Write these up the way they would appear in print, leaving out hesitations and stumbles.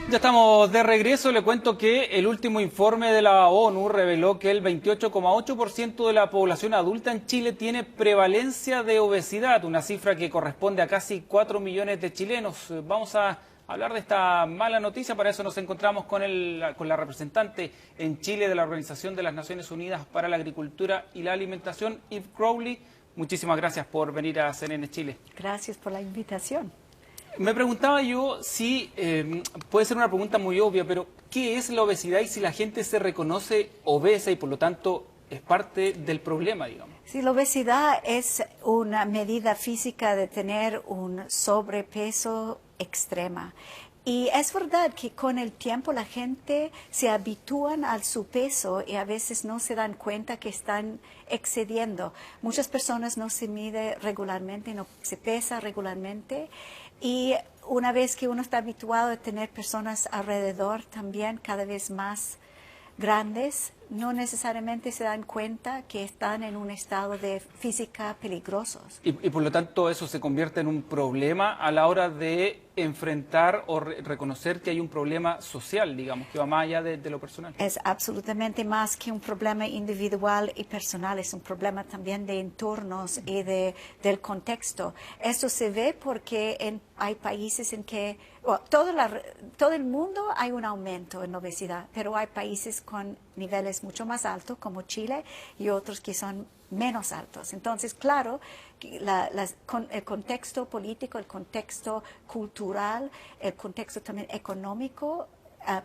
Ya estamos de regreso. Le cuento que el último informe de la ONU reveló que el 28,8% de la población adulta en Chile tiene prevalencia de obesidad, una cifra que corresponde a casi 4 millones de chilenos. Vamos a hablar de esta mala noticia. Para eso nos encontramos con la representante en Chile de la Organización de las Naciones Unidas para la Agricultura y la Alimentación, Eve Crowley. Muchísimas gracias por venir a CNN Chile. Gracias por la invitación. Me preguntaba yo si, puede ser una pregunta muy obvia, pero ¿qué es la obesidad y si la gente se reconoce obesa y por lo tanto es parte del problema, digamos? Sí, la obesidad es una medida física de tener un sobrepeso extrema. Y es verdad que con el tiempo la gente se habitúan a su peso y a veces no se dan cuenta que están excediendo. Muchas personas no se mide regularmente, no se pesa regularmente. Y una vez que uno está habituado a tener personas alrededor también cada vez más grandes, no necesariamente se dan cuenta que están en un estado de física peligrosos. Y por lo tanto eso se convierte en un problema a la hora de enfrentar o reconocer que hay un problema social, digamos, que va más allá de lo personal. Es absolutamente más que un problema individual y personal, es un problema también de entornos y del contexto. Esto se ve porque hay países en que, todo el mundo hay un aumento en obesidad, pero hay países con niveles mucho más altos como Chile y otros que son menos altos. Entonces, claro, el contexto político, el contexto cultural, el contexto también económico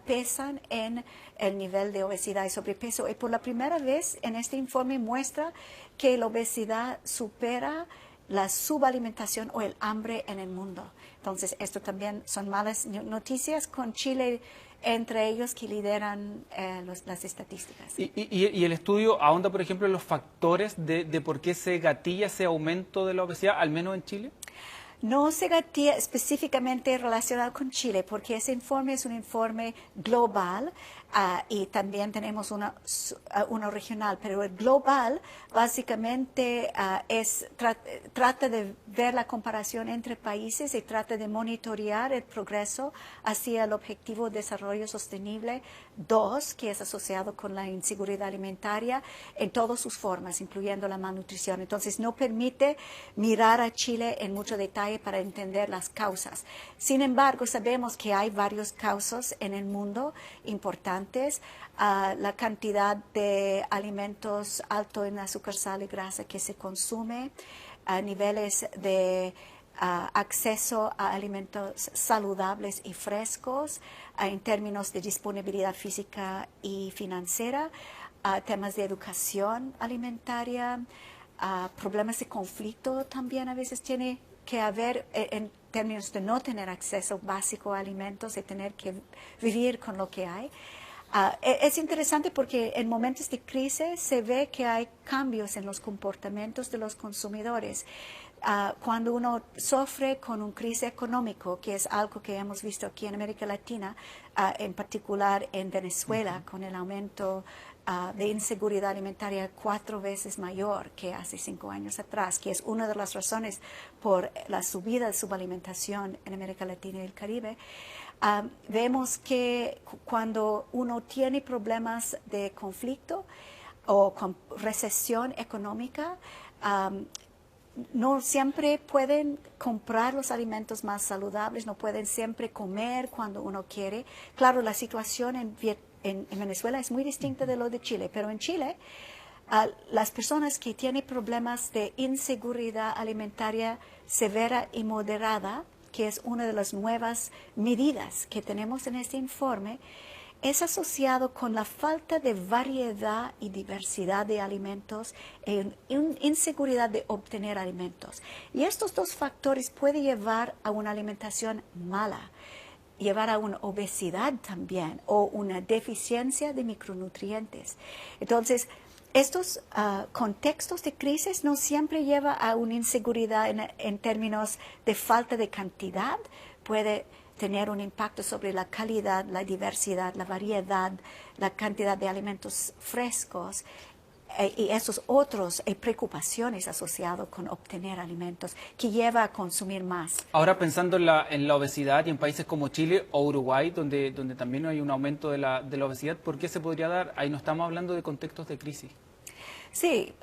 pesan en el nivel de obesidad y sobrepeso. Y por la primera vez en este informe muestra que la obesidad supera la subalimentación o el hambre en el mundo. Entonces, esto también son malas noticias con Chile entre ellos que lideran las estadísticas. ¿Y el estudio ahonda, por ejemplo, en los factores de por qué se gatilla ese aumento de la obesidad, al menos en Chile? No se gatilla específicamente relacionado con Chile, porque ese informe es un informe global y también tenemos uno regional, pero el global básicamente trata de ver la comparación entre países y trata de monitorear el progreso hacia el Objetivo de Desarrollo Sostenible 2, que es asociado con la inseguridad alimentaria en todas sus formas, incluyendo la malnutrición. Entonces, no permite mirar a Chile en mucho detalle para entender las causas. Sin embargo, sabemos que hay varios causas en el mundo importantes. La cantidad de alimentos alto en azúcar, sal y grasa que se consume, niveles de acceso a alimentos saludables y frescos en términos de disponibilidad física y financiera, temas de educación alimentaria, problemas de conflicto también a veces tiene que haber en términos de no tener acceso básico a alimentos y tener que vivir con lo que hay. Es interesante porque en momentos de crisis se ve que hay cambios en los comportamientos de los consumidores. Cuando uno sufre con un crisis económico, que es algo que hemos visto aquí en América Latina, en particular en Venezuela, con el aumento de inseguridad alimentaria 4 veces mayor que hace 5 años atrás, que es una de las razones por la subida de subalimentación en América Latina y el Caribe. Vemos que cuando uno tiene problemas de conflicto o con recesión económica, no siempre pueden comprar los alimentos más saludables, no pueden siempre comer cuando uno quiere. Claro, la situación en Venezuela es muy distinta de lo de Chile, pero en Chile las personas que tienen problemas de inseguridad alimentaria severa y moderada, que es una de las nuevas medidas que tenemos en este informe, es asociado con la falta de variedad y diversidad de alimentos e inseguridad de obtener alimentos. Y estos dos factores pueden llevar a una alimentación mala, llevar a una obesidad también o una deficiencia de micronutrientes. Entonces, estos contextos de crisis no siempre llevan a una inseguridad en términos de falta de cantidad, puede tener un impacto sobre la calidad, la diversidad, la variedad, la cantidad de alimentos frescos y esos otros preocupaciones asociadas con obtener alimentos que lleva a consumir más. Ahora pensando en la obesidad y en países como Chile o Uruguay, donde también hay un aumento de la obesidad, ¿por qué se podría dar? Ahí no estamos hablando de contextos de crisis. Sí,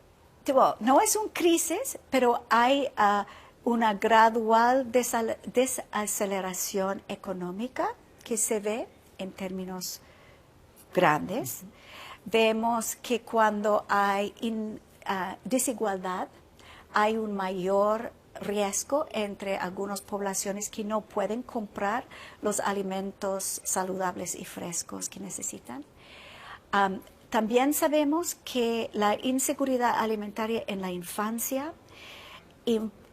no es una crisis, pero hay una gradual desaceleración económica que se ve en términos grandes. Vemos que cuando hay desigualdad, hay un mayor riesgo entre algunas poblaciones que no pueden comprar los alimentos saludables y frescos que necesitan. También sabemos que la inseguridad alimentaria en la infancia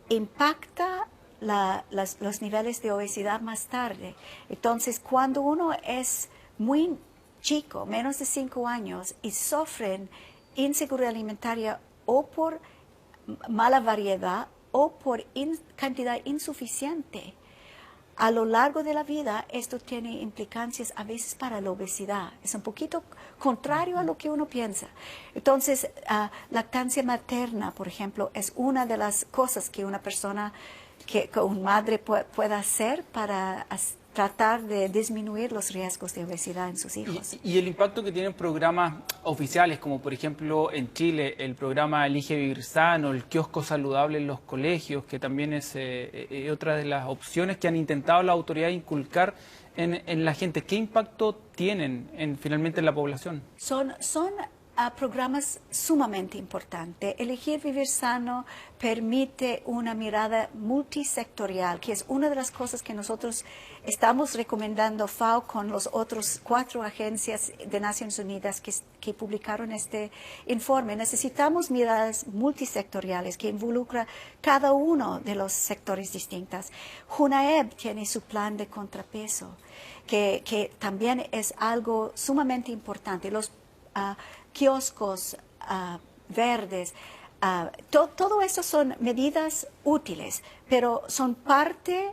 impacta los niveles de obesidad más tarde. Entonces, cuando uno es muy chico, menos de 5 años, y sufren inseguridad alimentaria o por mala variedad o por cantidad insuficiente, a lo largo de la vida esto tiene implicancias a veces para la obesidad. Es un poquito contrario a lo que uno piensa. Entonces, lactancia materna, por ejemplo, es una de las cosas que una persona, que una madre pueda hacer para tratar de disminuir los riesgos de obesidad en sus hijos. Y el impacto que tienen programas oficiales, como por ejemplo en Chile, el programa Elige Vivir Sano, el kiosco saludable en los colegios, que también es otra de las opciones que han intentado las autoridades inculcar en la gente. ¿Qué impacto tienen finalmente en la población? Son programas sumamente importantes. Elegir Vivir Sano permite una mirada multisectorial, que es una de las cosas que nosotros estamos recomendando FAO con los otros 4 agencias de Naciones Unidas que publicaron este informe. Necesitamos miradas multisectoriales que involucran cada uno de los sectores distintos. JUNAEB tiene su plan de contrapeso, que también es algo sumamente importante. Los kioscos verdes, todo eso son medidas útiles, pero son parte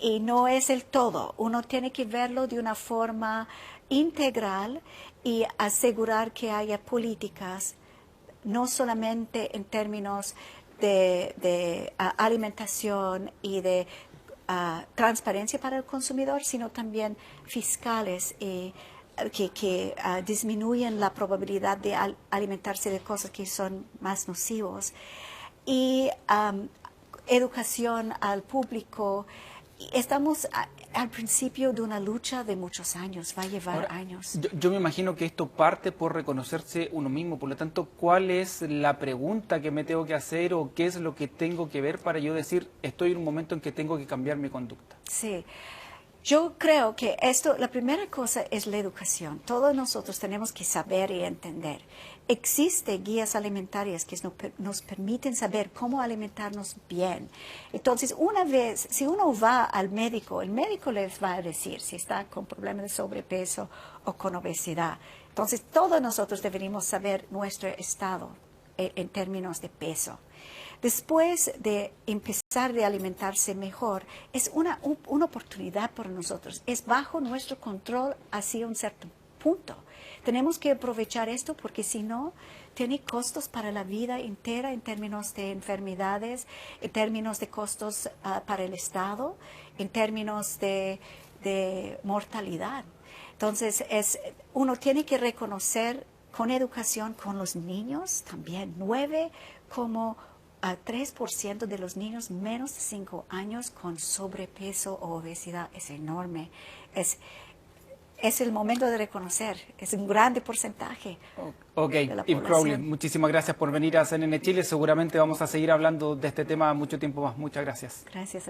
y no es el todo. Uno tiene que verlo de una forma integral y asegurar que haya políticas, no solamente en términos de alimentación y de transparencia para el consumidor, sino también fiscales y que disminuyen la probabilidad de alimentarse de cosas que son más nocivos. Y educación al público. Estamos al principio de una lucha de muchos años, va a llevar años. Yo me imagino que esto parte por reconocerse uno mismo, por lo tanto, ¿cuál es la pregunta que me tengo que hacer o qué es lo que tengo que ver para yo decir, estoy en un momento en que tengo que cambiar mi conducta? Sí. Yo creo que la primera cosa es la educación. Todos nosotros tenemos que saber y entender. Existen guías alimentarias que nos permiten saber cómo alimentarnos bien. Entonces, una vez, si uno va al médico, el médico les va a decir si está con problemas de sobrepeso o con obesidad. Entonces, todos nosotros deberíamos saber nuestro estado en términos de peso. Después de empezar de alimentarse mejor, es una oportunidad para nosotros. Es bajo nuestro control hacia un cierto punto. Tenemos que aprovechar esto porque si no, tiene costos para la vida entera en términos de enfermedades, en términos de costos para el Estado, en términos de mortalidad. Entonces, uno tiene que reconocer con educación con los niños también, 3% de los niños menos de 5 años con sobrepeso o obesidad. Es enorme. Es el momento de reconocer. Es un grande porcentaje de la Eve Crowley, población. muchísimas gracias por venir a CNN Chile. Seguramente vamos a seguir hablando de este tema mucho tiempo más. Muchas gracias. Gracias.